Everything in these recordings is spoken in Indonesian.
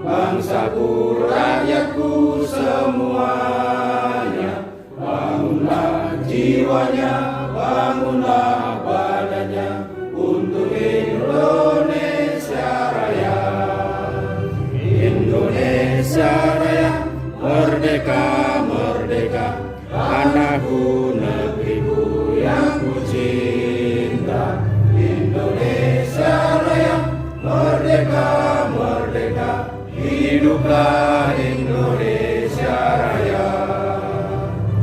Bangsaku, rakyatku semuanya, bangunlah jiwanya, bangunlah badannya untuk Indonesia Raya. Indonesia Raya, merdeka, merdeka, tanahku, negeriku yang ku cinta. Indonesia Raya, merdeka, merdeka, hiduplah Indonesia Raya.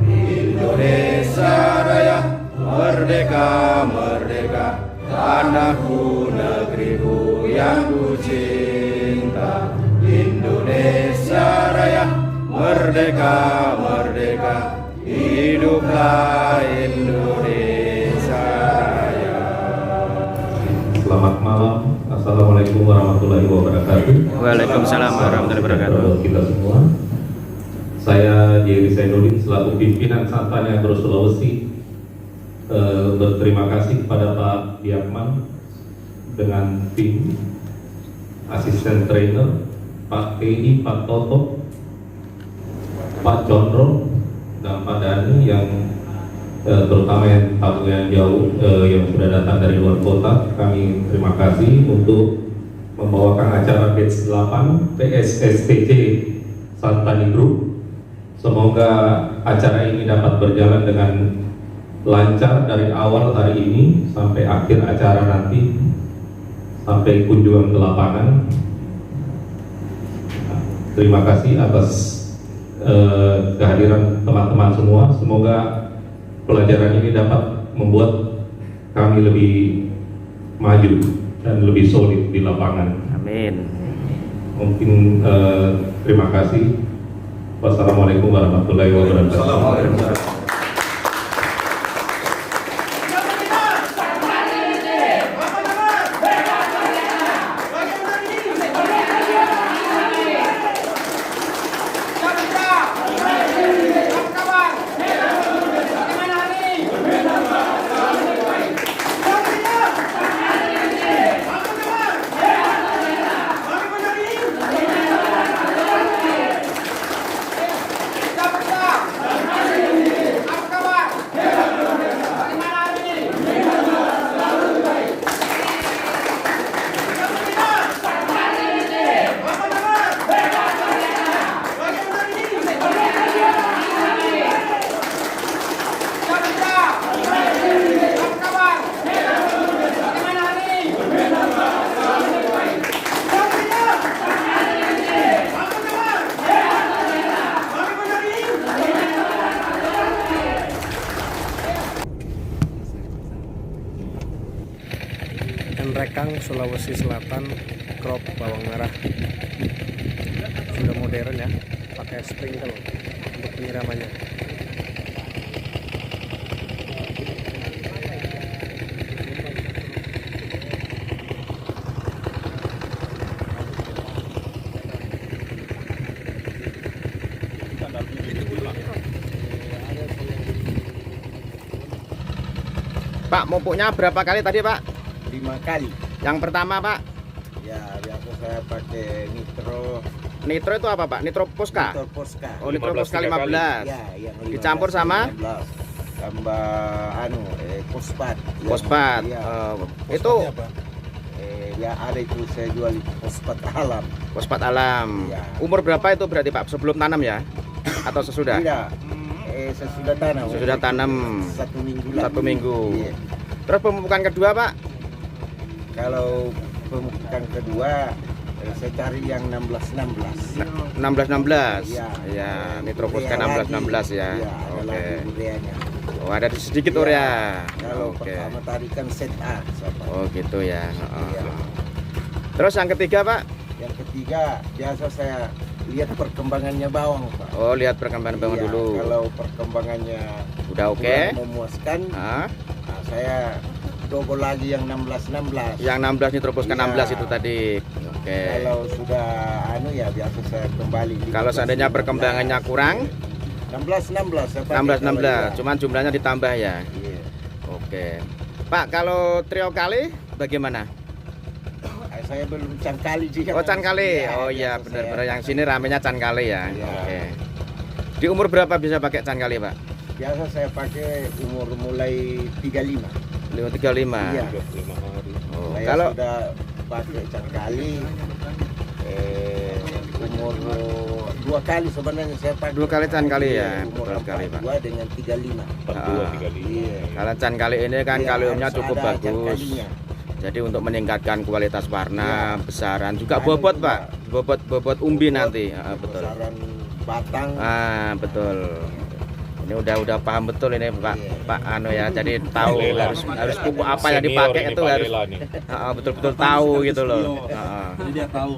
Indonesia Raya, merdeka, merdeka, tanahku, negeriku yang ku cinta. Indonesia Raya, merdeka, merdeka, hiduplah Indonesia Raya. Selamat malam. Assalamualaikum warahmatullahi wabarakatuh. Waalaikumsalam warahmatullahi wabarakatuh. Kita semua. Saya Jerry Zainuddin selaku pimpinan Santani Agro Sulawesi berterima kasih kepada Pak Diakman dengan tim asisten trainer, Pak Teddy, Pak Toto, Pak Condro, dan Pak Dani yang terutama yang tamu yang jauh yang sudah datang dari luar kota. Kami terima kasih untuk membawakan acara batch 8 PSSTC Santani Group. Semoga acara ini dapat berjalan dengan lancar dari awal hari ini sampai akhir acara nanti, sampai kunjungan ke lapangan. Terima kasih atas kehadiran teman-teman semua. Semoga pelajaran ini dapat membuat kami lebih maju dan lebih solid di lapangan. Amin. Mungkin terima kasih. Wassalamualaikum warahmatullahi wabarakatuh. Rekang Sulawesi Selatan, crop bawang merah sudah modern ya, pakai sprinkle untuk penyiramannya. Pak, pupuknya berapa kali tadi Pak? 5 kali. Yang pertama Pak? Ya, biasa saya pakai nitro. Nitro itu apa Pak? Nitro Poska? Nitro Poska. Oh, Nitro Poska 15. Ya, yang 15, Dicampur sama? 15. Tambah fosfat. Fosfat. Iya. Itu Ya ada itu saya jual itu fosfat alam. fosfat alam. Iya. Umur berapa itu berarti Pak? Sebelum tanam ya? Atau sesudah? Tidak. Sesudah tanam. Sesudah tanam. 1 minggu lah. 1 minggu. Iya. Terus pemupukan kedua Pak? Kalau pemupukan kedua saya cari yang 16-16. 16-16. Iya. Ya, nitroposka 16-16 ya. Iya, ada Oke. lagi ureanya. Oh, ada sedikit Iya. urea. Kalau Oke. pertama tadi kan set A. Oh, gitu ya. Iya. Terus yang ketiga Pak? Yang ketiga biasa saya lihat perkembangannya bawang, Pak. Oh, lihat perkembangan bawang Iya, dulu. Kalau perkembangannya Udah oke. kurang memuaskan, Ah, nah, saya double lagi yang 16-16. yang 16 nitroposka Iya. 16 itu tadi. Oke. Kalau sudah ya biasa saya kembali. Kalau seandainya perkembangannya kurang 16-16. saya pakai 16-16, kalau cuman jumlahnya ditambah ya. iya. Oke. Pak, kalau trio kali bagaimana? Saya belum cangkali juga. Oh, can kali. Iya, Oh iya, biasa benar-benar saya yang sini ramenya can kali ya. Iya. Oke. Di umur berapa bisa pakai can kali, Pak? Biasa saya pakai umur mulai 35. 35. Iya. Oh, Saya kalau sudah pakai cangkali umur 2 kali sebenarnya saya pakai. 2 kali can kali ya. Umur Betul sekali, Pak. 42 dengan 35. Ah, Iya. kalau can kali ini kan Iya, kaliumnya harus cukup ada bagus. cangkalinya. Jadi untuk meningkatkan kualitas warna, Iya. besaran juga Anu bobot, juga. Pak. Bobot umbi Bobot, nanti. Ah, betul. Besaran batang. Betul. Ini udah paham betul ini Pak. Iya. Pak anu ya. Jadi tahu Lela. harus pupuk apa yang Senior dipakai ini itu Pak harus Lela nih. betul-betul tahu gitu loh. Jadi dia tahu.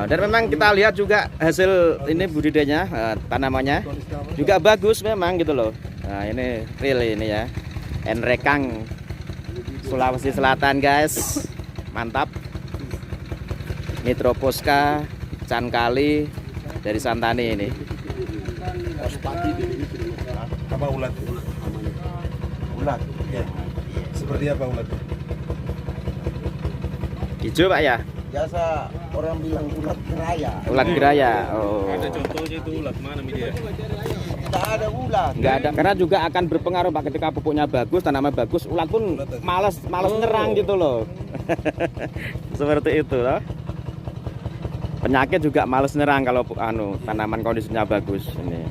Dan memang kita lihat juga hasil ini budidayanya, tanamannya juga bagus memang gitu loh. Nah, ini real ini ya. Enrekang Sulawesi Selatan, guys. Mantap. Nitroposka can kali dari Santani ini. Apa ulat? Ulat. Ya. Seperti apa ulatnya? Hijau Pak ya? Biasa orang bilang ulat keraya. Ulat geraya. Oh. Contohnya itu ulat mana dia? Tidak ada ulat. Enggak ada, karena juga akan berpengaruh Pak ketika pupuknya bagus, tanaman bagus, ulat pun malas nyerang gitu loh. Seperti itu loh. Penyakit juga males nyerang kalau tanaman kondisinya bagus ini.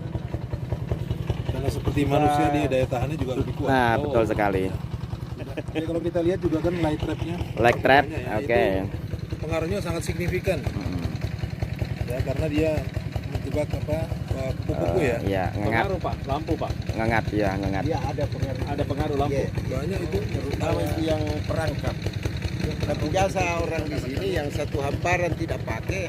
Karena seperti manusia dia daya tahannya juga lebih kuat. Nah, betul sekali. Ya, kalau kita lihat juga kan light trapnya. Like trap, Ya, oke. itu pengaruhnya sangat signifikan. Ya, karena dia menjebak kupu-kupu ya. Iya, ngengat, Pak, lampu Pak. ngengat ya, ngengat. Dia ada pengaruh. Ada pengaruh lampu. Iya. Banyak itu. Terutama itu yang perangkap. Tapi biasa orang di sini yang satu hamparan tidak pakai,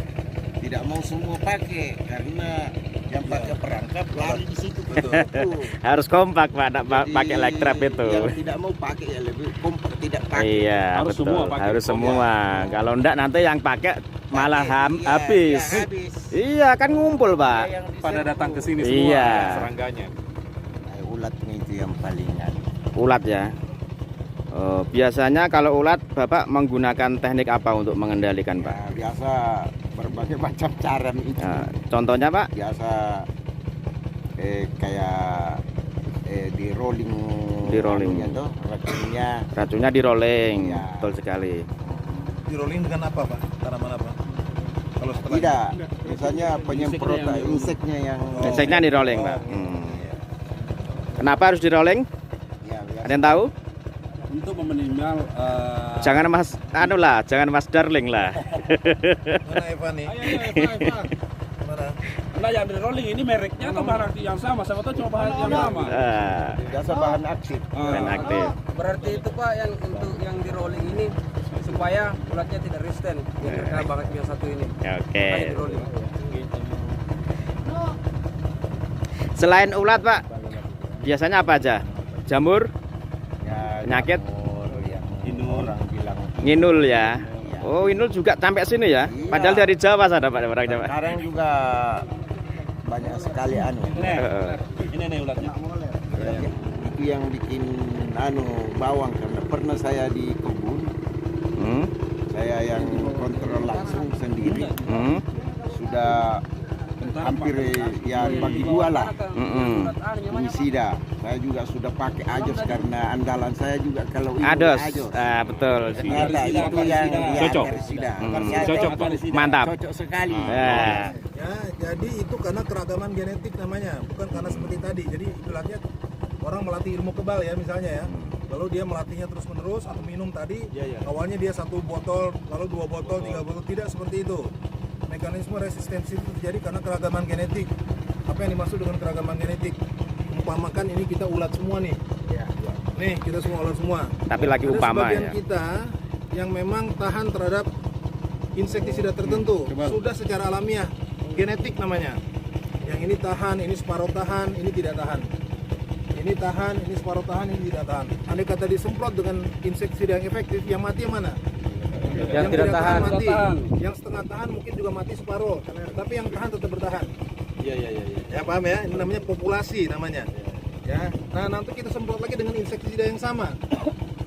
tidak mau semua pakai karena yang pakai perangkap lari di situ. Betul. Harus kompak Pak, tak Jadi, pakai like trap itu. Yang tidak mau pakai ya lebih kompak tidak pakai. Iya, Harus betul. semua pakai. Harus semua. Kalau enggak nanti yang pakai malah Iya, habis. iya, habis. Iya, kan ngumpul, Pak. Yang di Pada situ. datang ke sini semua Iya. serangganya. Nah, ulatnya itu yang paling Ulat ya. Oh, biasanya kalau ulat Bapak menggunakan teknik apa untuk mengendalikan, Pak? Nah, biasa berbagai macam cara itu. Nah, contohnya, Pak? Biasa kayak di rolling. Di rolling. anunya tuh, racunnya. Racunnya di rolling. Iya. Betul sekali. Di rolling dengan apa, Pak? Tanaman apa? Kalau setelah Tidak, misalnya penyemprotan inseknya yang Inseknya di rolling, Pak. Kenapa harus di rolling? Ya, biasa. Ada yang tahu? Untuk meminimal Jangan Mas jangan Mas Darling lah. mana Eva nih? Mana? Nah, yang di rolling ini mereknya atau bahan aktif yang sama? Saya tahu cuma bahan yang sama. Biasa bahan aktif. Dan aktif. Berarti itu Pak yang untuk yang di rolling ini supaya ulatnya tidak resisten yang terkena banget yang satu ini. Oke. Makanya di rolling. Selain ulat, Pak, biasanya apa aja? Jamur, Ya, Penyakit? jamur yang orang bilang. nginul ya. Oh, nginul juga sampai sini ya. Iya. Padahal dari Jawa ada Pak orang Jawa. Sekarang juga banyak sekali anu. Ini nih ulatnya. Itu yang bikin bawang karena pernah saya di kebun, saya yang kontrol langsung sendiri. Hmm. Sudah hampir ya bagi dua lah. Ulat Fungisida. Saya juga sudah pakai Ajos karena andalan saya juga kalau ini Ados. Ajos. Betul. Ternyata itu yang Cocok. Herbicida. Cocok. Mantap. Cocok sekali. Ya, jadi itu karena keragaman genetik namanya, bukan karena seperti tadi. Jadi ibaratnya orang melatih ilmu kebal ya misalnya ya. Lalu dia melatihnya terus menerus atau minum tadi, awalnya dia 1 botol, lalu 2 botol, 3 botol, tidak seperti itu. Mekanisme resistensi itu terjadi karena keragaman genetik. Apa yang dimaksud dengan keragaman genetik? Umpamakan ini kita ulat semua nih. Nih kita semua ulat semua. Tapi lagi Ada umpama sebagian ya. kita yang memang tahan terhadap insektisida tertentu, sudah secara alamiah, genetik namanya. Yang ini tahan, ini separuh tahan, ini tidak tahan. Ini tahan, ini separuh tahan, ini tidak tahan. Andai kata disemprot dengan insektisida yang efektif, yang mati yang mana? Yang tidak tahan. mati. Yang setengah tahan mungkin juga mati separuh. Tapi yang tahan tetap bertahan. Iya. Ya paham ya? Ini namanya populasi namanya. Ya. Nah nanti kita semprot lagi dengan insektisida yang sama.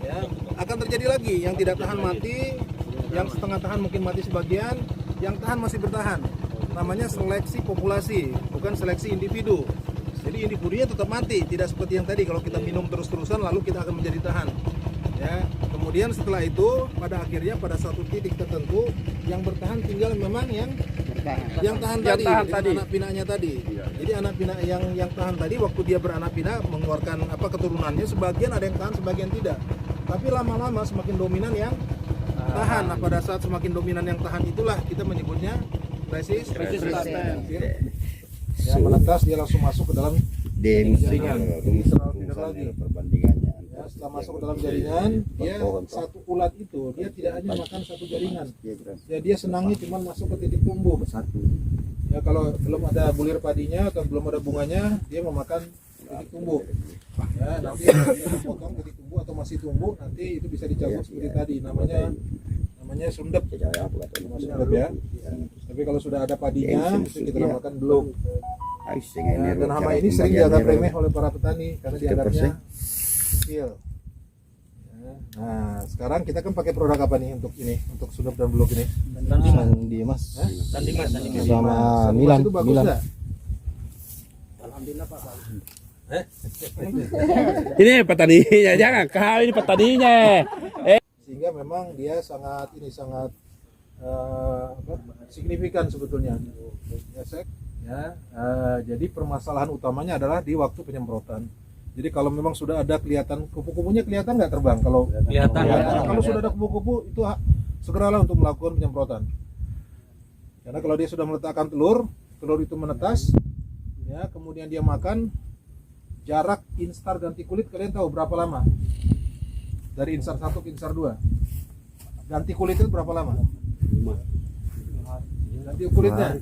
Ya. Akan terjadi lagi yang tidak tahan mati, yang setengah tahan mungkin mati sebagian, yang tahan masih bertahan. Namanya seleksi populasi, bukan seleksi individu. Jadi individunya tetap mati, tidak seperti yang tadi kalau kita minum terus-terusan lalu kita akan menjadi tahan. Ya, kemudian setelah itu pada akhirnya pada satu titik tertentu yang bertahan tinggal memang yang tahan tadi, dengan anak pinaknya tadi. Jadi anak pinak yang tahan tadi waktu dia beranak pinak mengeluarkan keturunannya, sebagian ada yang tahan, sebagian tidak. Tapi lama-lama semakin dominan yang tahan. Nah, pada saat semakin dominan yang tahan itulah kita menyebutnya resisten. Ya, menetas dia langsung masuk ke dalam jaringan. Tidak lagi. Ya, setelah masuk ke dalam jaringan, dia satu ulat itu dia tidak hanya makan satu jaringan. Ya, dia senangnya cuma masuk ke titik tumbuh. Ya, kalau belum ada bulir padinya atau belum ada bunganya, dia memakan titik tumbuh. Ya, nanti dia potong titik tumbuh atau masih tumbuh, nanti itu bisa dicabut seperti tadi. Namanya sundep. Sundep ya. Tapi kalau sudah ada padinya, itu kita namakan belum. Ya, dan hama ini sering dianggap remeh oleh para petani karena dianggapnya kecil. Ya. Nah, sekarang kita kan pakai produk apa nih untuk ini, untuk sundep dan beluk ini? Sandimas. Sandimas. Sama Milan. Itu bagus Milan. nggak? Alhamdulillah Pak. Ini petaninya, jangan kau ini petaninya. Sehingga memang dia sangat signifikan sebetulnya. Ya, Sek. Ya, jadi permasalahan utamanya adalah di waktu penyemprotan. Jadi kalau memang sudah ada kelihatan kupu-kupunya, kelihatan nggak terbang? Kalau Kelihatan. Kalau sudah ada kupu-kupu itu segeralah untuk melakukan penyemprotan. Karena kalau dia sudah meletakkan telur itu menetas, ya kemudian dia makan, jarak instar ganti kulit kalian tahu berapa lama? Dari instar 1 ke instar 2. Ganti kulit itu berapa lama? 5. Ganti kulitnya?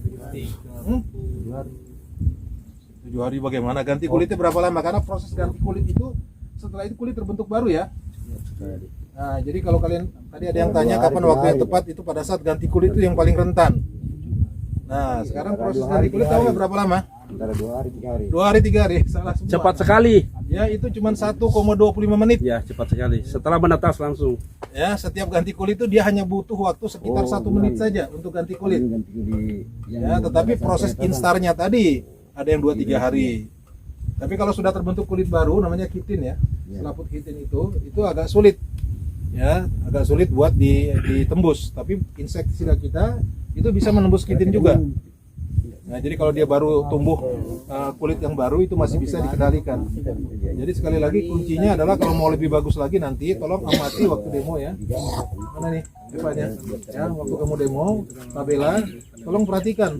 7 hari bagaimana? Ganti kulitnya berapa lama? Karena proses ganti kulit itu setelah itu kulit terbentuk baru ya. Nah, jadi kalau kalian tadi ada yang tanya kapan waktu yang tepat, itu pada saat ganti kulit itu yang paling rentan. Nah, sekarang proses ganti kulit tahu nggak berapa lama? Antara 2 hari 3 hari. 2 hari 3 hari. Salah semua. Cepat sekali. Ya, itu cuma 1,25 menit. Ya, cepat sekali. Setelah menetas langsung. Ya, setiap ganti kulit itu dia hanya butuh waktu sekitar 1 menit saja untuk ganti kulit. Ya, tetapi proses instarnya tadi ada yang 2-3 hari. Tapi kalau sudah terbentuk kulit baru namanya kitin ya. Selaput kitin itu agak sulit. Ya, agak sulit buat ditembus. Tapi insektisida kita itu bisa menembus kitin juga. Nah, jadi kalau dia baru tumbuh kulit yang baru itu masih bisa dikendalikan. Jadi sekali lagi kuncinya adalah kalau mau lebih bagus lagi nanti tolong amati waktu demo ya. Mana nih depannya? Ya, waktu kamu demo, Pak Bella, tolong perhatikan.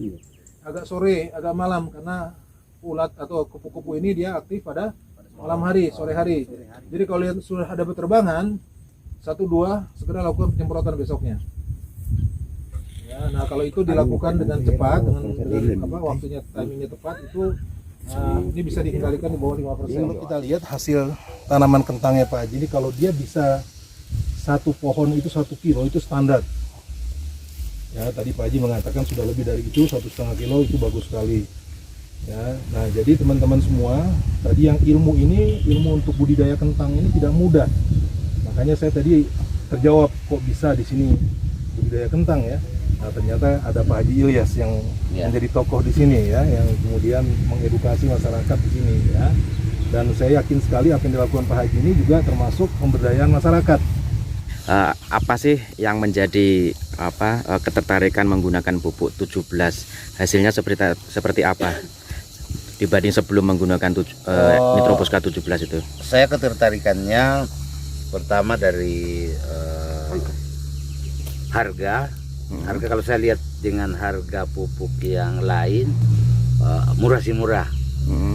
Agak sore, agak malam karena ulat atau kupu-kupu ini dia aktif pada malam hari, sore hari. Jadi kalau lihat sudah ada berterbangan, 1-2 segera lakukan penyemprotan besoknya. Ya, nah kalau itu dilakukan dengan cepat, dengan waktunya, timingnya tepat, itu ini bisa dikendalikan di bawah 5%. Kalau kita lihat hasil tanaman kentangnya Pak Haji, ini kalau dia bisa satu pohon itu 1 kilo itu standar. Ya tadi Pak Haji mengatakan sudah lebih dari itu 1,5 kilo itu bagus sekali. Ya, nah jadi teman-teman semua, tadi yang ilmu untuk budidaya kentang ini tidak mudah. Makanya saya tadi terjawab kok bisa di sini budidaya kentang ya. Nah, ternyata ada Pak Haji Ilyas yang menjadi tokoh di sini ya, yang kemudian mengedukasi masyarakat di sini ya. Dan saya yakin sekali apa yang dilakukan Pak Haji ini juga termasuk pemberdayaan masyarakat. Apa sih yang menjadi ketertarikan menggunakan pupuk 17? Hasilnya seperti apa dibanding sebelum menggunakan Nitroposka 17 itu? Saya ketertarikannya pertama dari harga. Harga kalau saya lihat dengan harga pupuk yang lain murah sih murah.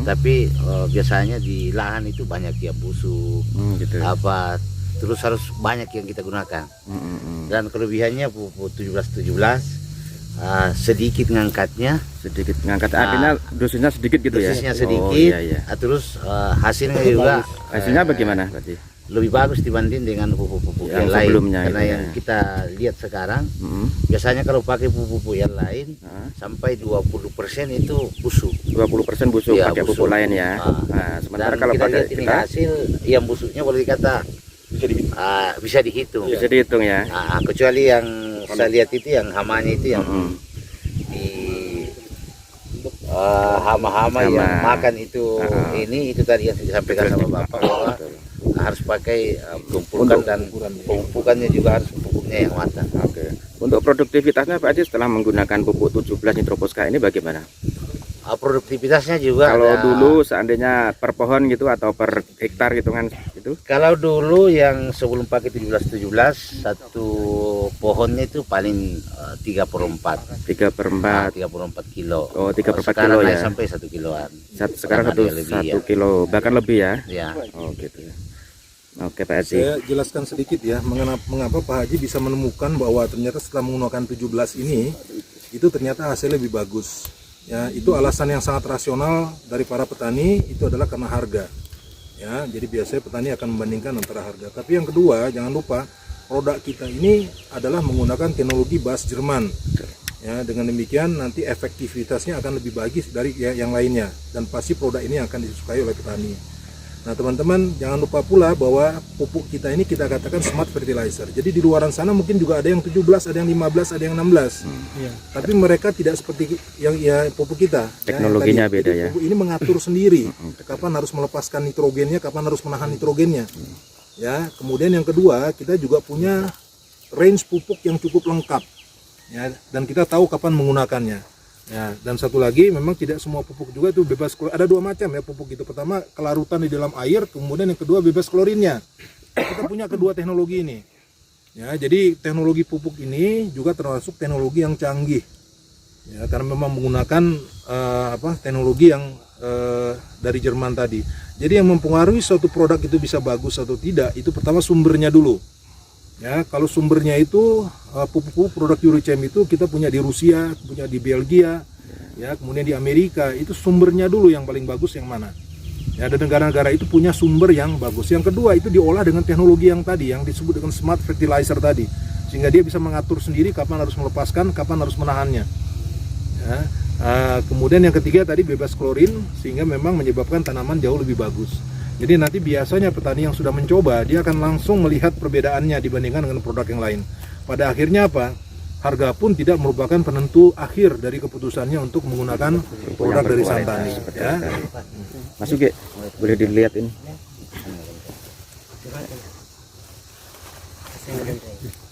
Tapi biasanya di lahan itu banyak yang busuk, gitu. Terus harus banyak yang kita gunakan. Dan kelebihannya pupuk 17 sedikit ngangkatnya. Sedikit ngangkat, artinya dosisnya sedikit gitu ya? Dosisnya sedikit, iya. Terus hasilnya juga hasilnya bagaimana berarti? lebih bagus dibanding dengan pupuk-pupuk yang lain. Sebelumnya karena itu, yang kita lihat sekarang biasanya kalau pakai pupuk yang lain sampai 20% itu busuk. 20% busuk Ya, pakai busuk. pupuk lain ya. Nah, Sementara dan kalau kita pakai lihat ini hasil yang busuknya boleh dikata bisa dihitung. bisa dihitung ya. Kecuali yang saya lihat itu yang hamanya itu yang di hama-hama yang makan itu itu tadi yang disampaikan sama Bapak bahwa harus pakai tumpukan dan pemupukannya juga harus pupuknya yang matang. Oke. Untuk produktivitasnya Pak Haji setelah menggunakan pupuk 17 Nitroposka ini bagaimana? Produktivitasnya juga Kalau ada, dulu seandainya per pohon gitu atau per hektar gitu kan itu? kalau dulu yang sebelum pakai 17 satu pohonnya itu paling 3/4 3/4 3/4 kilo. Oh, 3/4 Sekarang kilo naik ya. sampai 1 kiloan. Sekarang Bahkan ada yang lebih, 1 kilo bahkan lebih ya. Ya. Oh gitu ya. Oke Pak Haji. Saya jelaskan sedikit ya mengapa Pak Haji bisa menemukan bahwa ternyata setelah menggunakan 17 ini itu ternyata hasilnya lebih bagus. Ya, itu alasan yang sangat rasional dari para petani itu adalah karena harga. Ya, jadi biasanya petani akan membandingkan antara harga. Tapi yang kedua, jangan lupa produk kita ini adalah menggunakan teknologi bas Jerman. Ya, dengan demikian nanti efektivitasnya akan lebih bagus dari yang lainnya dan pasti produk ini akan disukai oleh petani. Nah teman-teman jangan lupa pula bahwa pupuk kita ini kita katakan smart fertilizer. Jadi di luaran sana mungkin juga ada yang 17, ada yang 15, ada yang 16. Tapi mereka tidak seperti yang pupuk kita. Teknologinya beda ya. Pupuk ini mengatur sendiri kapan harus melepaskan nitrogennya, kapan harus menahan nitrogennya. Ya, kemudian yang kedua kita juga punya range pupuk yang cukup lengkap. Ya, dan kita tahu kapan menggunakannya. Ya, dan satu lagi memang tidak semua pupuk juga itu bebas klorin. Ada dua macam ya pupuk itu. Pertama kelarutan di dalam air, kemudian yang kedua bebas klorinnya. Kita punya kedua teknologi ini. Ya, jadi teknologi pupuk ini juga termasuk teknologi yang canggih. Ya, karena memang menggunakan teknologi yang dari Jerman tadi. Jadi yang mempengaruhi suatu produk itu bisa bagus atau tidak itu pertama sumbernya dulu. Ya, kalau sumbernya itu pupuk produk Eurochem itu kita punya di Rusia, punya di Belgia, ya, kemudian di Amerika, itu sumbernya dulu yang paling bagus yang mana. Ya, ada negara-negara itu punya sumber yang bagus. Yang kedua itu diolah dengan teknologi yang tadi, yang disebut dengan smart fertilizer tadi, sehingga dia bisa mengatur sendiri kapan harus melepaskan, kapan harus menahannya. Ya, kemudian yang ketiga tadi bebas klorin, sehingga memang menyebabkan tanaman jauh lebih bagus. Jadi nanti biasanya petani yang sudah mencoba, dia akan langsung melihat perbedaannya dibandingkan dengan produk yang lain. Pada akhirnya apa? Harga pun tidak merupakan penentu akhir dari keputusannya untuk menggunakan produk dari Santani. Ya. Masuk ya, boleh dilihat ini.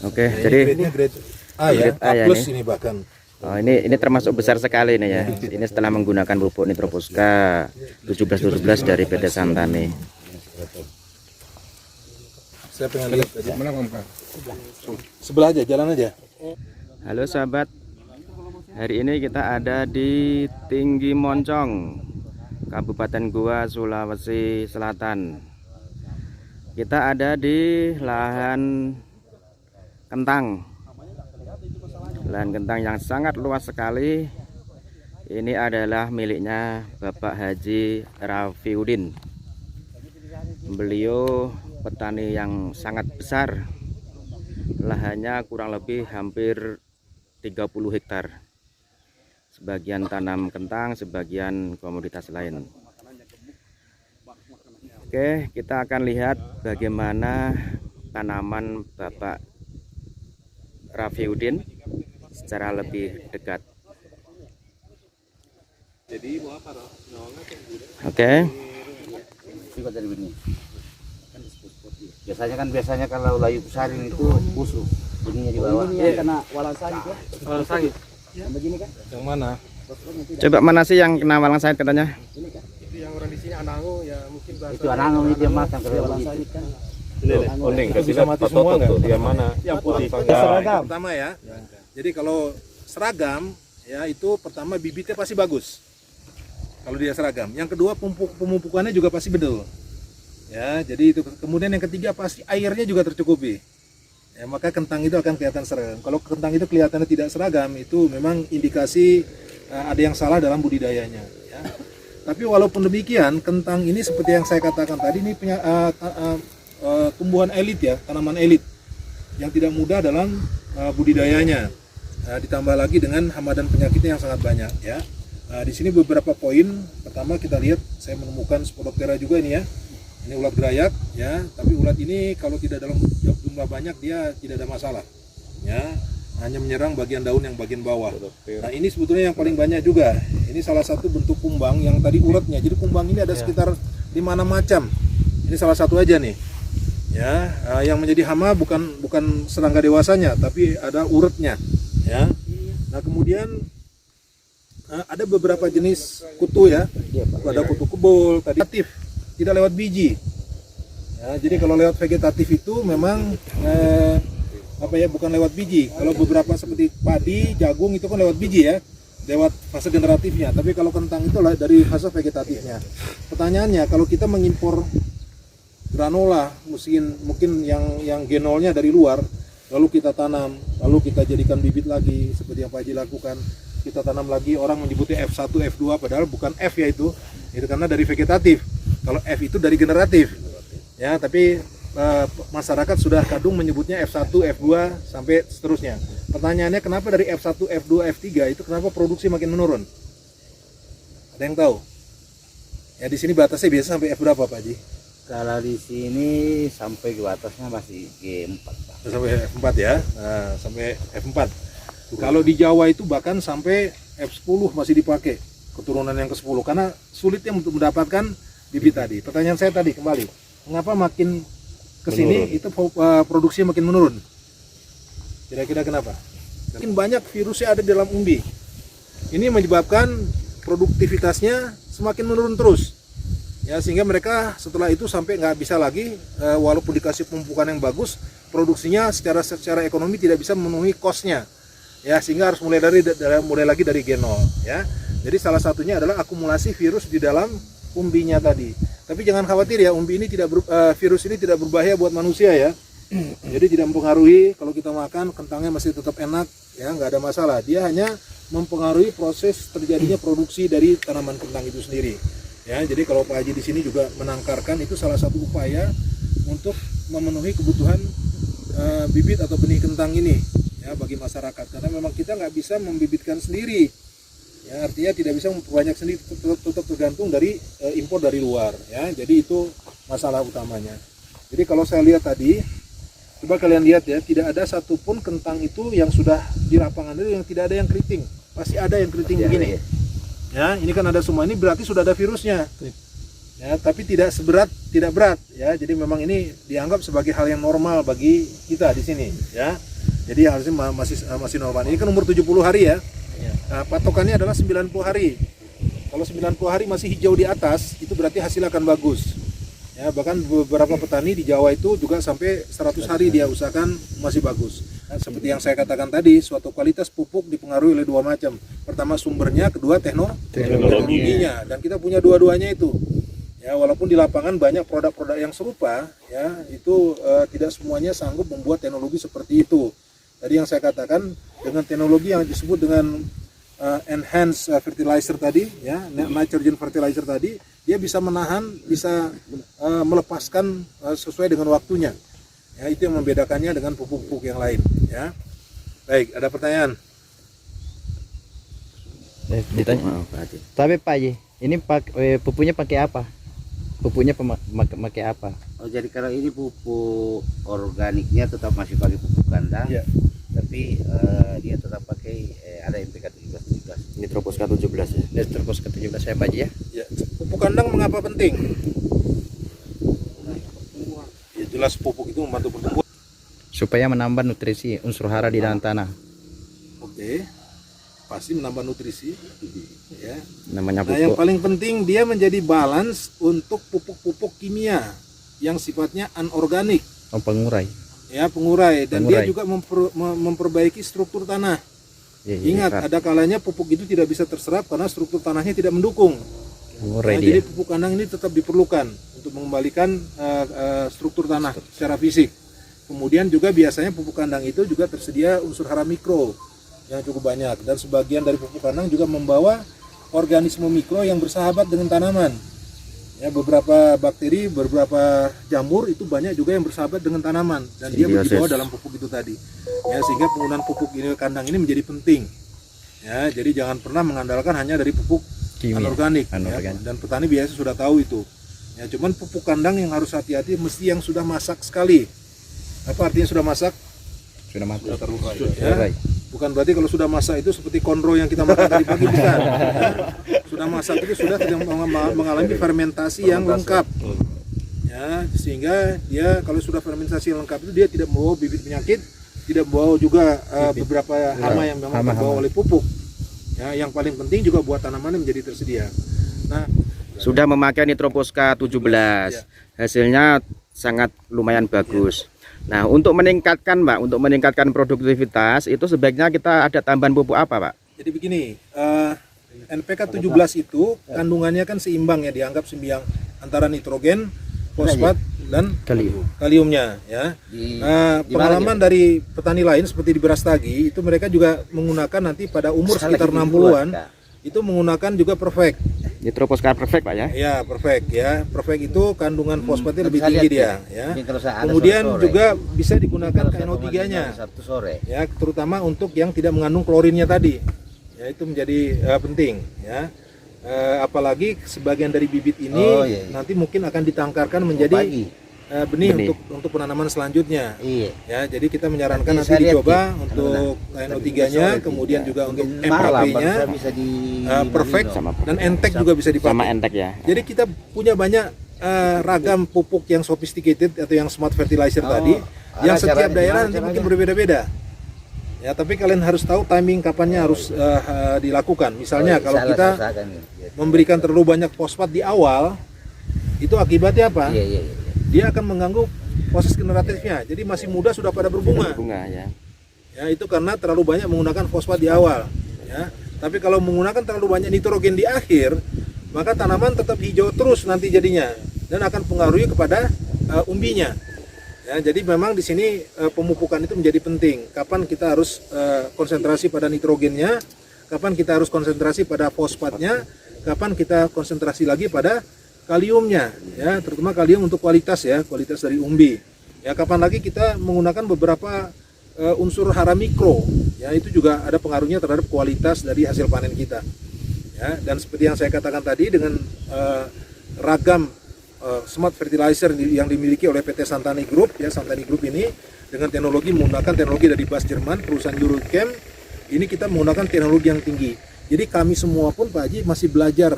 Oke, jadi grade-nya grade A ya, grade A ya A+ ini. ini bahkan. Oh, ini termasuk besar sekali nih ya. Ini setelah menggunakan pupuk Nitroposka 17 dari PT Santani. Saya pengen lihat aja. Sebelah aja, jalan aja. Halo sahabat. Hari ini kita ada di Tinggi Moncong, Kabupaten Goa, Sulawesi Selatan. Kita ada di lahan kentang. Lahan kentang yang sangat luas sekali. Ini adalah miliknya Bapak Haji Rafiuddin. Beliau petani yang sangat besar. Lahannya kurang lebih hampir 30 hektar. Sebagian tanam kentang, sebagian komoditas lain. Oke, kita akan lihat bagaimana tanaman Bapak Rafiuddin secara lebih dekat. Oke. Juga dari benih. Biasanya kalau layu saring itu busuk, benihnya di bawah. Kena walang sangit. Yang mana? Coba mana sih yang kena walang sangit katanya? Itu yang orang di sini anango ya mungkin bahasa. Itu anango ini dia makan kalau begitu. Oning, Itu bisa mati semua nggak? Yang mana? Yang putih. Pertama ya. Jadi kalau seragam ya itu pertama bibitnya pasti bagus. Kalau dia seragam. Yang kedua pemupukannya juga pasti bedul. Ya, jadi itu. Kemudian yang ketiga pasti airnya juga tercukupi. Ya, maka kentang itu akan kelihatan seragam. Kalau kentang itu kelihatannya tidak seragam, itu memang indikasi ada yang salah dalam budidayanya. Ya. Tapi walaupun demikian, kentang ini seperti yang saya katakan tadi, ini tumbuhan elit ya, tanaman elit yang tidak mudah dalam budidayanya. Ditambah lagi dengan hama dan penyakitnya yang sangat banyak. Ya. Di sini beberapa poin. Pertama kita lihat, saya menemukan Spodoptera juga ini ya. Ini ulat gerayak ya, tapi ulat ini kalau tidak dalam jumlah banyak dia tidak ada masalah. Ya, hanya menyerang bagian daun yang bagian bawah. Nah, ini sebetulnya yang paling banyak juga. Ini salah satu bentuk kumbang yang tadi uratnya. Jadi kumbang ini ada sekitar 5 macam. Ini salah satu aja nih. Ya, yang menjadi hama bukan serangga dewasanya, tapi ada uratnya. Ya. Nah, kemudian ada beberapa jenis kutu ya. Ada kutu kebul, tadi aktif. Tidak lewat biji. Ya, jadi kalau lewat vegetatif itu memang bukan lewat biji. Kalau beberapa seperti padi, jagung itu kan lewat biji ya, lewat fase generatifnya. Tapi kalau kentang itu dari fase vegetatifnya. Pertanyaannya, kalau kita mengimpor granola, mungkin yang genolnya dari luar, lalu kita tanam, lalu kita jadikan bibit lagi seperti yang Pak Haji lakukan. Kita tanam lagi, orang menyebutnya F1, F2, padahal bukan F ya itu karena dari vegetatif. Kalau F itu dari generatif, ya. Tapi masyarakat sudah kadung menyebutnya F1, F2 sampai seterusnya. Pertanyaannya kenapa dari F1, F2, F3 itu kenapa produksi makin menurun? Ada yang tahu? Ya di sini batasnya biasa sampai F berapa Pak Haji? Kalau di sini sampai ke batasnya masih G4 Pak. Sampai F4 ya, sampai F4. Kalau di Jawa itu bahkan sampai F10 masih dipakai keturunan yang ke-10 karena sulitnya untuk mendapatkan bibit tadi. Pertanyaan saya tadi kembali, mengapa makin kesini itu produksinya makin menurun? Kira-kira kenapa? Makin banyak virusnya ada di dalam umbi. Ini menyebabkan produktivitasnya semakin menurun terus. Ya, sehingga mereka setelah itu sampai nggak bisa lagi, walaupun dikasih pemupukan yang bagus, produksinya secara ekonomi tidak bisa memenuhi cost-nya. Ya, sehingga harus mulai lagi dari genol. Ya, jadi salah satunya adalah akumulasi virus di dalam umbinya tadi. Tapi jangan khawatir ya, umbi ini virus ini tidak berbahaya buat manusia ya. Jadi tidak mempengaruhi kalau kita makan kentangnya masih tetap enak ya, nggak ada masalah. Dia hanya mempengaruhi proses terjadinya produksi dari tanaman kentang itu sendiri. Ya, jadi kalau Pak Haji di sini juga menangkarkan itu salah satu upaya untuk memenuhi kebutuhan bibit atau benih kentang ini ya bagi masyarakat. Karena memang kita nggak bisa membibitkan sendiri. Ya, artinya tidak bisa memperbanyak sendiri, tetap tergantung dari impor dari luar ya. Jadi itu masalah utamanya. Jadi kalau saya lihat tadi, coba kalian lihat ya, tidak ada satupun kentang itu yang sudah di lapangan itu yang tidak ada yang keriting. Pasti ada yang keriting begini. Ya, ini kan ada semua, ini berarti sudah ada virusnya. Ya, tapi tidak berat ya. Jadi memang ini dianggap sebagai hal yang normal bagi kita di sini ya. Jadi harusnya masih normal. Ini kan umur 70 hari ya. Nah, patokannya adalah 90 hari. Kalau 90 hari masih hijau di atas, itu berarti hasil akan bagus. Ya, bahkan beberapa petani di Jawa itu juga sampai 100 hari dia usahakan masih bagus. Nah, seperti yang saya katakan tadi, suatu kualitas pupuk dipengaruhi oleh dua macam. Pertama sumbernya, kedua teknologinya. Dan kita punya dua-duanya itu. Ya, walaupun di lapangan banyak produk-produk yang serupa, ya, itu tidak semuanya sanggup membuat teknologi seperti itu. Tadi yang saya katakan dengan teknologi yang disebut dengan enhanced fertilizer tadi, ya, nitrogen fertilizer tadi, dia bisa menahan, bisa melepaskan sesuai dengan waktunya. Ya, itu yang membedakannya dengan pupuk-pupuk yang lain. Ya, baik, ada pertanyaan? Ditanya. Tapi Pak Haji, ini pupuknya pakai apa? Pupuknya pakai apa? Oh, jadi kalau ini pupuk organiknya tetap masih pakai pupuk kandang. Ya. tapi dia tetap pakai ada MPK 17. Nitroposka 17 ya. Terus ke 17 saya Pak Haji ya. Ya, pupuk kandang mengapa penting? Ya, jelas pupuk itu membantu pertumbuhan. Supaya menambah nutrisi unsur hara di dalam tanah. Oke, pasti menambah nutrisi. Ya. Namanya Nah, yang pupuk. paling penting dia menjadi balance untuk pupuk-pupuk kimia yang sifatnya anorganik, Oh, pengurai. ya pengurai, dan Pengurai. dia juga memperbaiki struktur tanah. Iya, iya. Ingat, ada kalanya pupuk itu tidak bisa terserap karena struktur tanahnya tidak mendukung. Pengurai Nah, dia. jadi pupuk kandang ini tetap diperlukan untuk mengembalikan struktur tanah secara fisik. Kemudian juga biasanya pupuk kandang itu juga tersedia unsur hara mikro yang cukup banyak, dan sebagian dari pupuk kandang juga membawa organisme mikro yang bersahabat dengan tanaman. Ya, beberapa bakteri, beberapa jamur itu banyak juga yang bersahabat dengan tanaman, dan dia Simbiosis. dibawa dalam pupuk itu tadi. Ya, sehingga penggunaan pupuk ini kandang ini menjadi penting. Ya, jadi jangan pernah mengandalkan hanya dari pupuk Kimia. anorganik. Anorganik. Ya, dan petani biasa sudah tahu itu. Ya, cuman pupuk kandang yang harus hati-hati mesti yang sudah masak sekali. Apa artinya sudah masak? Sudah mati. Ya, Pengurai. bukan berarti kalau sudah masak itu seperti konro yang kita makan tadi pagi, bukan. Ya, sudah masak itu sudah tidak mengalami fermentasi yang lengkap. Ya, sehingga dia kalau sudah fermentasi yang lengkap itu dia tidak membawa bibit penyakit, tidak membawa juga beberapa hama yang memang terbawa oleh pupuk. Ya, yang paling penting juga buat tanaman menjadi tersedia. Nah, Sudah memakai Nitroposka 17. Hasilnya sangat lumayan bagus. Nah, untuk meningkatkan Pak, untuk meningkatkan produktivitas itu sebaiknya kita ada tambahan pupuk apa Pak? jadi begini, NPK 17 itu kandungannya kan seimbang ya, dianggap seimbang antara nitrogen, fosfat, dan kaliumnya ya. Pengalaman dari petani lain seperti di Beras Tagi itu mereka juga menggunakan nanti pada umur sekitar 60-an itu menggunakan juga Perfect. Nitroposka Perfect Pak ya. Ya, Perfect ya. Perfect itu kandungan fosfatnya lebih tinggi dia ya. Kemudian juga bisa digunakan KNO3-nya. Ya, terutama untuk yang tidak mengandung klorinnya tadi. Ya, itu menjadi penting ya. Apalagi sebagian dari bibit ini nanti mungkin akan ditangkarkan menjadi benih untuk penanaman selanjutnya. Ya, jadi kita menyarankan nanti dicoba untuk KNO3-nya, kemudian juga untuk MKP-nya, Perfect dan Entek juga bisa dipakai. Sama Entek ya. Jadi kita punya banyak ragam pupuk yang sophisticated atau yang smart fertilizer tadi, yang setiap daerah nanti mungkin berbeda-beda. Ya, tapi kalian harus tahu timing kapannya harus dilakukan. Misalnya kalau kita memberikan terlalu banyak fosfat di awal, itu akibatnya apa? Dia akan mengganggu proses generatifnya. Jadi masih muda sudah pada berbunga. Bunga ya. Ya, itu karena terlalu banyak menggunakan fosfat di awal. Ya, tapi kalau menggunakan terlalu banyak nitrogen di akhir, maka tanaman tetap hijau terus nanti jadinya dan akan pengaruhi kepada umbinya. Ya, jadi memang di sini pemupukan itu menjadi penting. Kapan kita harus konsentrasi pada nitrogennya, kapan kita harus konsentrasi pada fosfatnya, kapan kita konsentrasi lagi pada kaliumnya, ya, terutama kalium untuk kualitas ya, kualitas dari umbi. Ya, kapan lagi kita menggunakan beberapa unsur hara mikro, ya, itu juga ada pengaruhnya terhadap kualitas dari hasil panen kita. Ya, dan seperti yang saya katakan tadi, dengan ragam smart fertilizer yang dimiliki oleh PT Santani Group, ya, Santani Group ini dengan teknologi menggunakan teknologi dari BASF Jerman, perusahaan Eurochem, ini kita menggunakan teknologi yang tinggi. Jadi kami semua pun Pak Haji masih belajar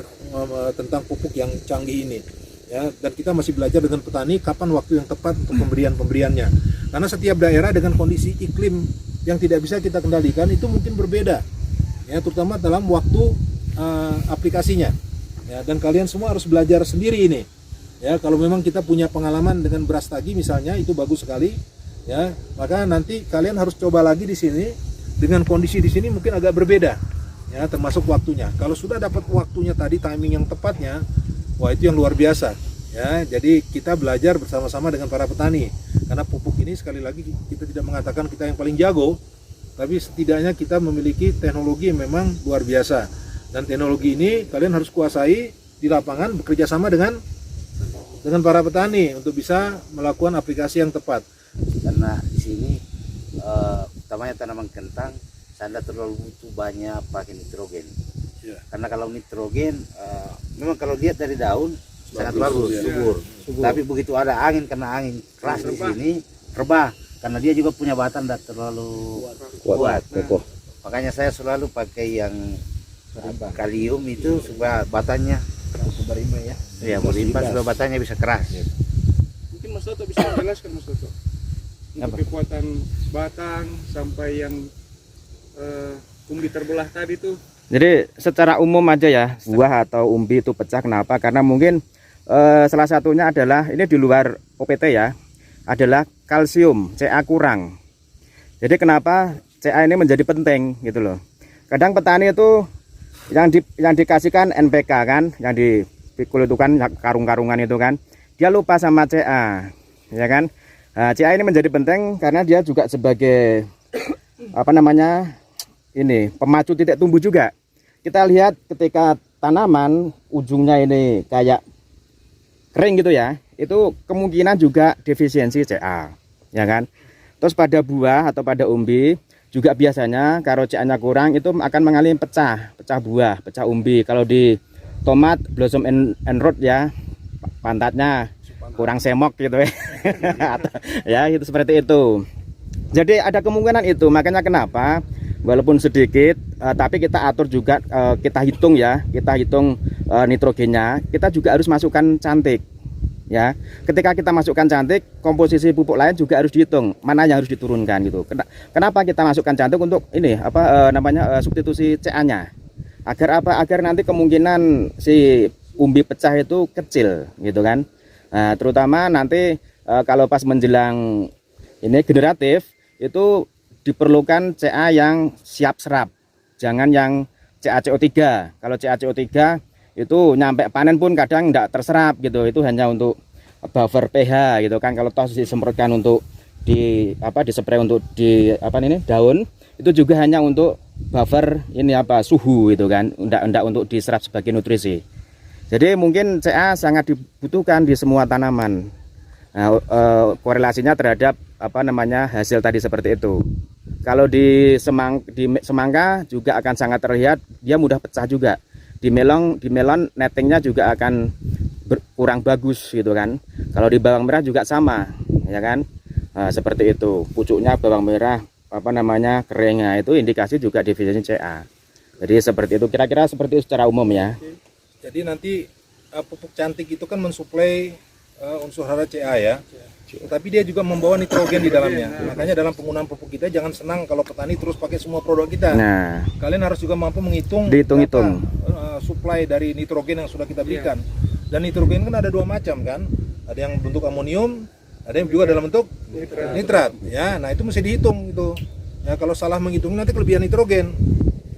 tentang pupuk yang canggih ini, ya, dan kita masih belajar dengan petani kapan waktu yang tepat untuk pemberiannya. Karena setiap daerah dengan kondisi iklim yang tidak bisa kita kendalikan itu mungkin berbeda, ya, terutama dalam waktu aplikasinya. Ya, dan kalian semua harus belajar sendiri ini. Ya, kalau memang kita punya pengalaman dengan Beras Tagi misalnya, itu bagus sekali. Ya, maka nanti kalian harus coba lagi di sini dengan kondisi di sini mungkin agak berbeda. Ya, termasuk waktunya. Kalau sudah dapat waktunya tadi, timing yang tepatnya, wah, itu yang luar biasa. Ya, jadi kita belajar bersama-sama dengan para petani. Karena pupuk ini sekali lagi kita tidak mengatakan kita yang paling jago, tapi setidaknya kita memiliki teknologi yang memang luar biasa. Dan teknologi ini kalian harus kuasai di lapangan, bekerja sama dengan para petani untuk bisa melakukan aplikasi yang tepat. Karena di sini utamanya tanaman kentang saya terlalu butuh banyak pakai nitrogen. Ya. Karena kalau nitrogen memang kalau lihat dari daun sangat bagus, ya. subur. Tapi begitu ada angin, karena angin keras di sini rebah. karena dia juga punya batang tidak terlalu kuat. kokoh. Makanya saya selalu pakai yang kalium itu supaya batangnya Berimba ya. ya berlimpah supaya batangnya bisa keras. Mungkin Mas Toto bisa menjelaskan Mas Toto untuk kekuatan batang sampai yang umbi terbelah tadi tuh. Jadi secara umum aja ya, buah atau umbi itu pecah kenapa? Karena mungkin salah satunya adalah ini di luar OPT ya, adalah kalsium Ca kurang. Jadi kenapa Ca ini menjadi penting gitu loh. Kadang petani itu yang dikasihkan NPK kan, yang dipikul itu kan karung-karungan itu kan, dia lupa sama Ca, ya kan? Nah, Ca ini menjadi penting karena dia juga sebagai apa namanya ini pemacu titik tumbuh juga. Kita lihat ketika tanaman ujungnya ini kayak kering gitu ya, itu kemungkinan juga defisiensi Ca, ya kan? Terus pada buah atau pada umbi juga biasanya kalau Ca-nya kurang itu akan mengalami pecah buah, pecah umbi. Kalau di tomat blossom and root ya, pantatnya kurang semok gitu ya. Ya itu seperti itu. Jadi ada kemungkinan itu, makanya kenapa walaupun sedikit tapi kita atur juga, kita hitung ya, kita hitung nitrogennya, kita juga harus masukkan cantik ya. Ketika kita masukkan cantik, komposisi pupuk lain juga harus dihitung mana yang harus diturunkan gitu. Kenapa kita masukkan cantik untuk ini apa namanya substitusi Ca-nya, agar apa, agar nanti kemungkinan si umbi pecah itu kecil gitu kan. Nah, terutama nanti kalau pas menjelang ini generatif itu diperlukan Ca yang siap serap, jangan yang CaCO3. Kalau CaCO3 itu nyampe panen pun kadang tidak terserap gitu, itu hanya untuk buffer pH gitu kan. Kalau toh disemprotkan untuk di apa, dispray untuk di apa ini daun, itu juga hanya untuk buffer ini apa suhu gitu kan, enggak untuk diserap sebagai nutrisi. Jadi mungkin Ca sangat dibutuhkan di semua tanaman. Nah, korelasinya terhadap apa namanya hasil tadi seperti itu. Kalau di semangka juga akan sangat terlihat, dia mudah pecah juga. Di melon nettingnya juga akan kurang bagus gitu kan. Kalau di bawang merah juga sama, ya kan. Nah, seperti itu. Pucuknya bawang merah apa namanya keringnya itu indikasi juga defisiensi Ca. Jadi seperti itu, kira-kira seperti itu secara umum ya. Jadi nanti pupuk cantik itu kan mensuplai unsur hara Ca ya. Tapi dia juga membawa nitrogen di dalamnya. Makanya dalam penggunaan pupuk kita jangan senang kalau petani terus pakai semua produk kita. Nah, Kalian harus juga mampu menghitung dihitung-hitung suplai dari nitrogen yang sudah kita berikan. Dan nitrogen kan ada dua macam kan. Ada yang bentuk amonium, ada yang juga dalam bentuk nitrat. Ya, nah itu mesti dihitung itu. Ya, kalau salah menghitung nanti kelebihan nitrogen.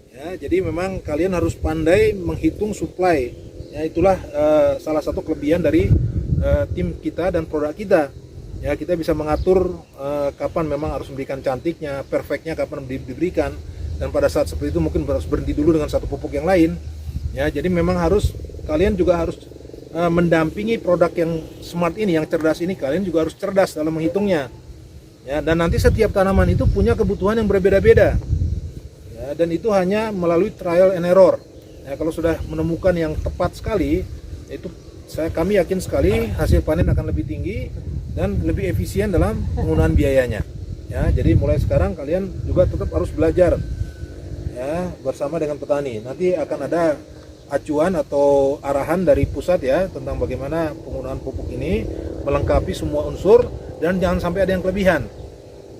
Ya, jadi memang kalian harus pandai menghitung suplai. Ya, itulah salah satu kelebihan dari tim kita dan produk kita. Ya, kita bisa mengatur kapan memang harus memberikan cantiknya, perfectnya kapan diberikan, dan pada saat seperti itu mungkin harus berhenti dulu dengan satu pupuk yang lain. Ya, jadi memang harus kalian juga harus mendampingi produk yang smart ini, yang cerdas ini. Kalian juga harus cerdas dalam menghitungnya. Ya, dan nanti setiap tanaman itu punya kebutuhan yang berbeda-beda. Ya, dan itu hanya melalui trial and error. Ya, kalau sudah menemukan yang tepat sekali, itu kami yakin sekali hasil panen akan lebih tinggi dan lebih efisien dalam penggunaan biayanya. Ya, jadi mulai sekarang kalian juga tetap harus belajar ya bersama dengan petani. Nanti akan ada acuan atau arahan dari pusat ya tentang bagaimana penggunaan pupuk ini melengkapi semua unsur dan jangan sampai ada yang kelebihan.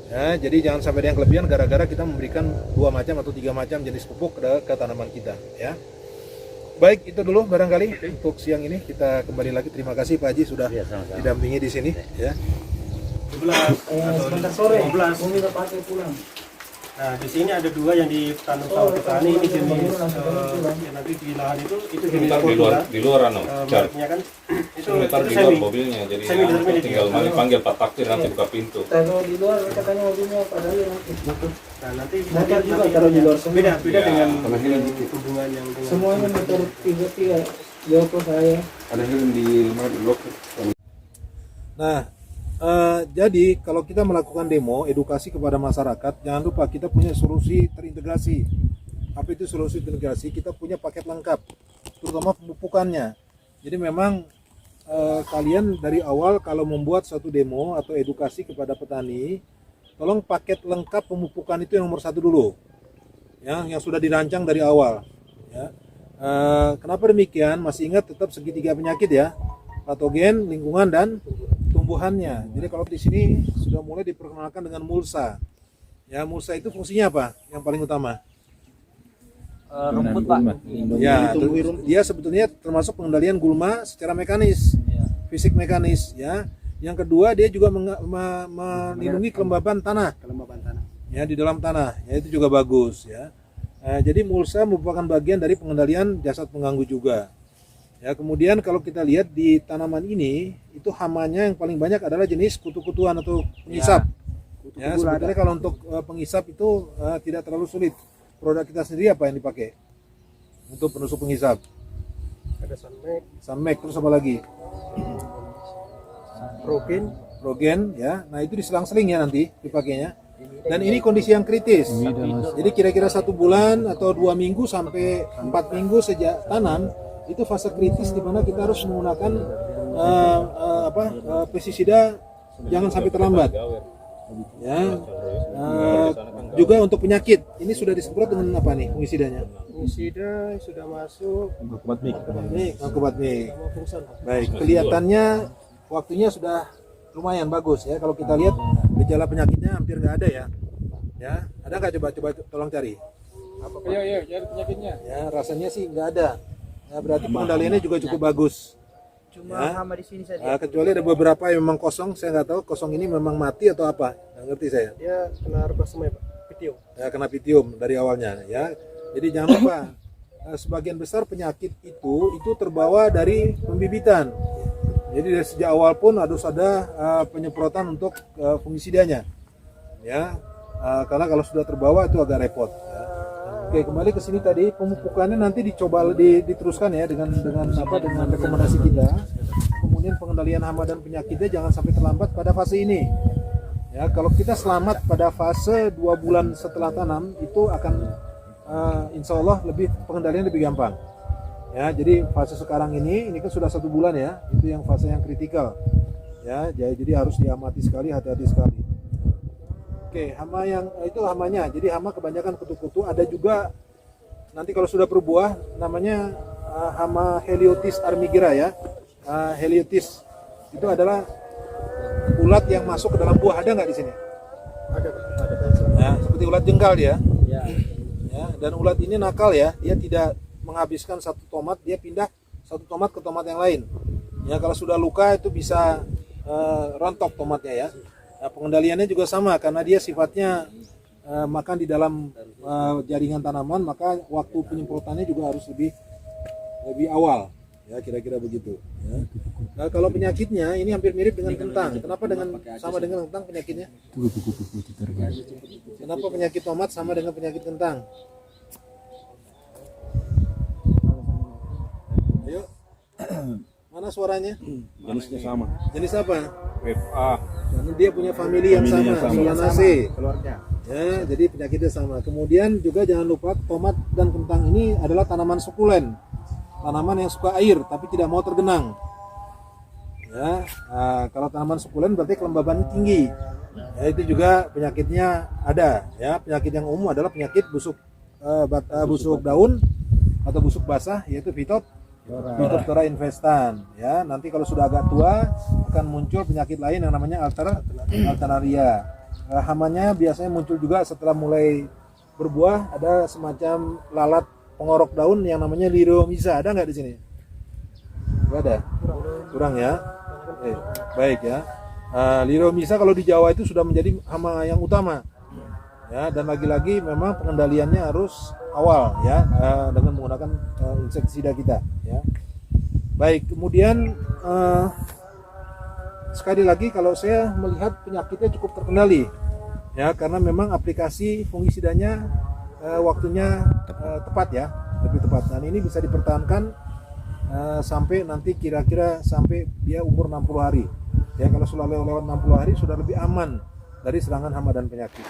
Ya, jadi jangan sampai ada yang kelebihan gara-gara kita memberikan 2 macam atau 3 macam jenis pupuk ke tanaman kita ya. Baik, itu dulu barangkali untuk siang ini. Kita kembali lagi. Terima kasih Pak Haji sudah didampingi di sini ya. 12 sebentar sore 12 ini udah pakai pulang. Nah, di sini ada 2 yang ditanam sama petani, ini jenis yang nanti di lahan itu jenis di luar mereknya kan itu di luar mobilnya, jadi tinggal panggil Pak Takdir nanti buka pintu. Kalau di luar katanya mobilnya padahal nah, nanti juga kalau di luar beda dengan hubungan yang dengan semuanya motor 3 Yoko saya ada helm di loker. Nah, jadi kalau kita melakukan demo edukasi kepada masyarakat, jangan lupa kita punya solusi terintegrasi. Apa itu solusi terintegrasi? Kita punya paket lengkap, terutama pemupukannya. Jadi memang kalian dari awal kalau membuat satu demo atau edukasi kepada petani, tolong paket lengkap pemupukan itu yang nomor 1 dulu, ya, yang sudah dirancang dari awal. Ya. Kenapa demikian? Masih ingat tetap segitiga penyakit ya, patogen, lingkungan dan tumbuhannya. Jadi kalau di sini sudah mulai diperkenalkan dengan mulsa. Ya, mulsa itu fungsinya apa? Yang paling utama? Rumput Pak. Ya, dia sebetulnya termasuk pengendalian gulma secara mekanis, fisik mekanis. Ya. Yang kedua dia juga melindungi kelembaban tanah. Ya, di dalam tanah. Ya, itu juga bagus. Ya. Jadi mulsa merupakan bagian dari pengendalian jasad pengganggu juga. Ya, kemudian kalau kita lihat di tanaman ini, itu hamanya yang paling banyak adalah jenis kutu-kutuan atau pengisap. Ya, sebetulnya kalau untuk pengisap itu tidak terlalu sulit. Produk kita sendiri apa yang dipakai untuk penusuk pengisap? Ada Sunmax, terus apa lagi? Progen, ya. Nah itu diselang-seling ya nanti dipakainya. Dan ini kondisi yang kritis. Jadi kira-kira 1 bulan atau 2 minggu sampai 4 minggu sejak tanam itu fase kritis di mana kita harus menggunakan pestisida, jangan sampai terlambat. Ya, juga untuk penyakit ini sudah disemprot dengan apa nih fungisidanya? Fungisida sudah masuk. Angkubatmik. Baik, kelihatannya waktunya sudah lumayan bagus ya. Kalau kita lihat gejala penyakitnya hampir nggak ada ya. Ya, ada nggak, coba tolong cari. Iya, cari penyakitnya. Ya, rasanya sih nggak ada. Ya, berarti pengendaliannya juga cukup bagus. Cuma Ya. hama di sini saja. Kecuali ada beberapa yang memang kosong, saya nggak tahu kosong ini memang mati atau apa. Nggak ngerti saya. Dia kena arbasma Pak, pitium. Ya, kena pitium dari awalnya ya. Jadi jangan lupa sebagian besar penyakit itu terbawa dari pembibitan. Jadi dari sejak awal pun harus ada penyemprotan untuk fungisidanya. Ya. Karena kalau sudah terbawa itu agak repot ya. Oke, kembali ke sini tadi pemupukannya nanti dicoba diteruskan ya dengan rekomendasi kita. Kemudian pengendalian hama dan penyakitnya jangan sampai terlambat pada fase ini. Ya, kalau kita selamat pada fase 2 bulan setelah tanam itu akan insya Allah pengendalian lebih gampang. Ya, jadi fase sekarang ini kan sudah 1 bulan ya, itu yang fase yang kritikal. Ya, jadi harus diamati sekali, hati-hati sekali. Oke, hama yang itu hamanya. Jadi hama kebanyakan kutu-kutu. Ada juga nanti kalau sudah berbuah namanya hama Heliotis armigira ya. Heliotis itu adalah ulat yang masuk ke dalam buah. Ada nggak di sini? Ada. Ya, seperti ulat jengkal dia. Ya. Dan ulat ini nakal ya. Dia tidak menghabiskan 1 tomat, dia pindah 1 tomat ke tomat yang lain. Ya, kalau sudah luka itu bisa rontok tomatnya ya. Nah, pengendaliannya juga sama karena dia sifatnya makan di dalam jaringan tanaman, maka waktu penyemprotannya juga harus lebih awal ya, kira-kira begitu ya. Nah, kalau penyakitnya ini hampir mirip dengan kentang. Kenapa sama dengan kentang penyakitnya? Kenapa penyakit tomat sama dengan penyakit kentang? Ayo. Mana suaranya? Jenisnya sama. Jenis apa? FA. Karena dia punya famili yang sama, Solanaceae. Keluarga. Ya, jadi penyakitnya sama. Kemudian juga jangan lupa tomat dan kentang ini adalah tanaman sukulen. Tanaman yang suka air tapi tidak mau tergenang. Ya, kalau tanaman sukulen berarti kelembabannya tinggi. Ya, itu juga penyakitnya ada. Ya, penyakit yang umum adalah penyakit busuk daun atau busuk basah, yaitu Phytophthora infestan. Ya, nanti kalau sudah agak tua akan muncul penyakit lain yang namanya Alternaria. Hamanya biasanya muncul juga setelah mulai berbuah. Ada semacam lalat pengorok daun yang namanya Liromyza. Ada nggak di sini? Nggak ada. Kurang ya. Baik ya. Liromyza kalau di Jawa itu sudah menjadi hama yang utama. Ya, dan lagi-lagi memang pengendaliannya harus awal ya, dengan menggunakan insektisida kita ya. Baik, kemudian sekali lagi kalau saya melihat penyakitnya cukup terkendali ya, karena memang aplikasi fungisidanya waktunya tepat ya, lebih tepat. Dan ini bisa dipertahankan sampai nanti kira-kira sampai dia umur 60 hari ya. Kalau sudah lewat 60 hari sudah lebih aman dari serangan hama dan penyakit.